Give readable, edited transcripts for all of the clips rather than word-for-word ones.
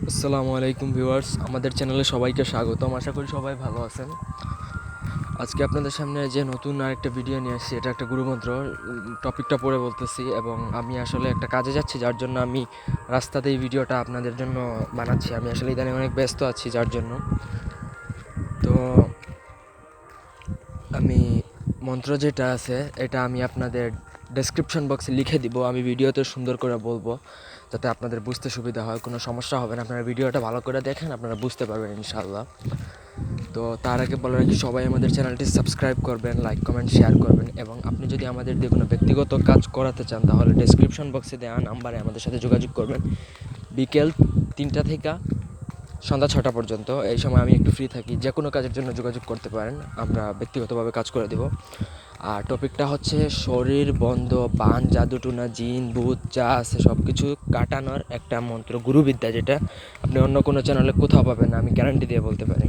আসসালামু আলাইকুম ভিউয়ার্স, আমাদের চ্যানেলে সবাইকে স্বাগতম। আশা করি সবাই ভালো আছেন। আজকে আপনাদের সামনে যে নতুন আরেকটা ভিডিও নিয়ে আসছি, এটা একটা গুরুমন্ত্র। টপিকটা পড়ে বলতেছি এবং আমি আসলে একটা কাজে যাচ্ছি, যার জন্য আমি রাস্তাতে এই ভিডিওটা আপনাদের জন্য বানাচ্ছি। আমি আসলে ইদানিং অনেক ব্যস্ত আছি, যার জন্য। তো আমি মন্ত্র যেটা আছে এটা আমি আপনাদের ডেসক্রিপশন বক্সে লিখে দিব। আমি ভিডিওতে সুন্দর করে বলবো যাতে আপনাদের বুঝতে সুবিধা হয়, কোনো সমস্যা হবে না। আপনারা ভিডিওটা ভালো করে দেখেন, আপনারা বুঝতে পারবেন ইনশাআল্লাহ। তো তার আগে বলে রাখি, সবাই আমাদের চ্যানেলটি সাবস্ক্রাইব করবেন, লাইক কমেন্ট শেয়ার করবেন, এবং আপনি যদি আমাদের দিয়ে কোনো ব্যক্তিগত কাজ করাতে চান তাহলে ডেসক্রিপশন বক্সে দেওয়া নাম্বারে আমাদের সাথে যোগাযোগ করবেন। বিকেল 3টা থেকে সন্ধ্যা 6টা পর্যন্ত এই সময় আমি একটু ফ্রি থাকি। যে কোনো কাজের জন্য যোগাযোগ করতে পারেন, আমরা ব্যক্তিগতভাবে কাজ করে দেব। আর টপিকটা হচ্ছে শরীর বন্ধ, বান, জাদুটুনা, জিন, ভূত যা আছে সব কিছু কাটানোর একটা মন্ত্র, গুরুবিদ্যা, যেটা আপনি অন্য কোনো চ্যানেলে কোথাও পাবেন না, আমি গ্যারান্টি দিয়ে বলতে পারি।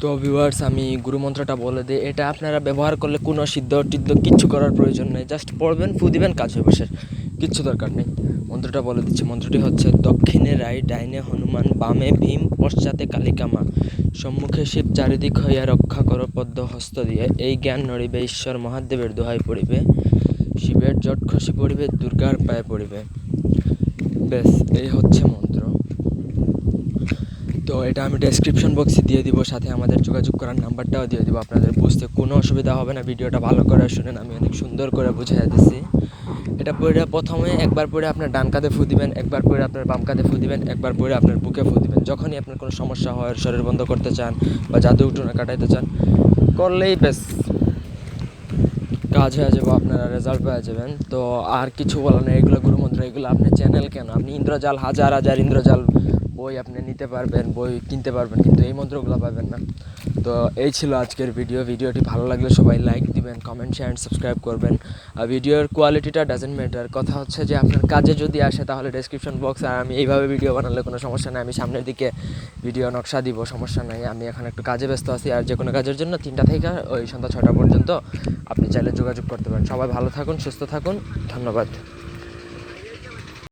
তো ভিউয়ার্স, আমি গুরুমন্ত্রটা বলে দিই। এটা আপনারা ব্যবহার করলে কোনো সিদ্ধ টিদ্ধ কিচ্ছু করার প্রয়োজন নেই, জাস্ট পড়বেন, ফু দিবেন, কাজ হয়ে বসে, কিচ্ছু দরকার নেই। মন্ত্রটা বলে দিচ্ছি। মন্ত্রটি হচ্ছে: দক্ষিণে রায়, ডাইনে হনুমান, বামে ভীম, পশ্চাতে কালিকামা, সম্মুখে শিব, চারিদিক হইয়া রক্ষা করো পদ্ম হস্ত দিয়ে। এই জ্ঞান নড়িবে, ঈশ্বর মহাদেবের দোহাই পড়িবে, শিবের জট খসি পড়িবে, দুর্গার পায়ে পড়িবে। ব্যাস, এই হচ্ছে মন্ত্র। তো এটা আমি ডেসক্রিপশন বক্সে দিয়ে দিব, সাথে আমাদের যোগাযোগ করার নাম্বারটাও দিয়ে দিব। আপনাদের বুঝতে কোনো অসুবিধা হবে না, ভিডিওটা ভালো করে শুনেন, আমি অনেক সুন্দর করে বুঝিয়ে দিচ্ছি। এটা পড়ে প্রথমে একবার পড়ে আপনার ডান কাঁধে ফু দিবেন, একবার পড়ে আপনার বাম কাঁধে ফু দিবেন, একবার পড়ে আপনার বুকে ফু দিবেন। যখনই আপনার কোনো সমস্যা হয়, শরীর বন্ধ করতে চান বা জাদু উঠোনা কাটাইতে চান, করলেই বেশ কাজ হয়ে যাবে, আপনারা রেজাল্ট পেয়ে যাবেন। তো আর কিছু বলার নেই, এগুলো গুরুমন্ত্র, এগুলো আপনি চ্যানেল কেন, আপনি ইন্দ্রজাল, হাজার হাজার ইন্দ্রজাল বই আপনি নিতে পারবেন, বই কিনতে পারবেন, কিন্তু এই মন্ত্রগুলো পাবেন না। তো এই ছিল আজকের ভিডিওটি ভালো লাগলে সবাই লাইক দিবেন, কমেন্ট শেয়ার অ্যান্ড সাবস্ক্রাইব করবেন। আর ভিডিওর কোয়ালিটিটা ডাজেন্ট ম্যাটার, কথা হচ্ছে যে আপনার কাজে যদি আসে তাহলে ডেসক্রিপশন বক্স, আর আমি এইভাবে ভিডিও বানালে কোনো সমস্যা নেই, আমি সামনের দিকে ভিডিও নকশা দিব, সমস্যা নাই। আমি এখন একটু কাজে ব্যস্ত আছি, আর যে কোনো কাজের জন্য 3টা থেকে ওই সন্ধ্যা 6টা পর্যন্ত আপনি চাইলে যোগাযোগ করতে পারেন। সবাই ভালো থাকুন, সুস্থ থাকুন, ধন্যবাদ।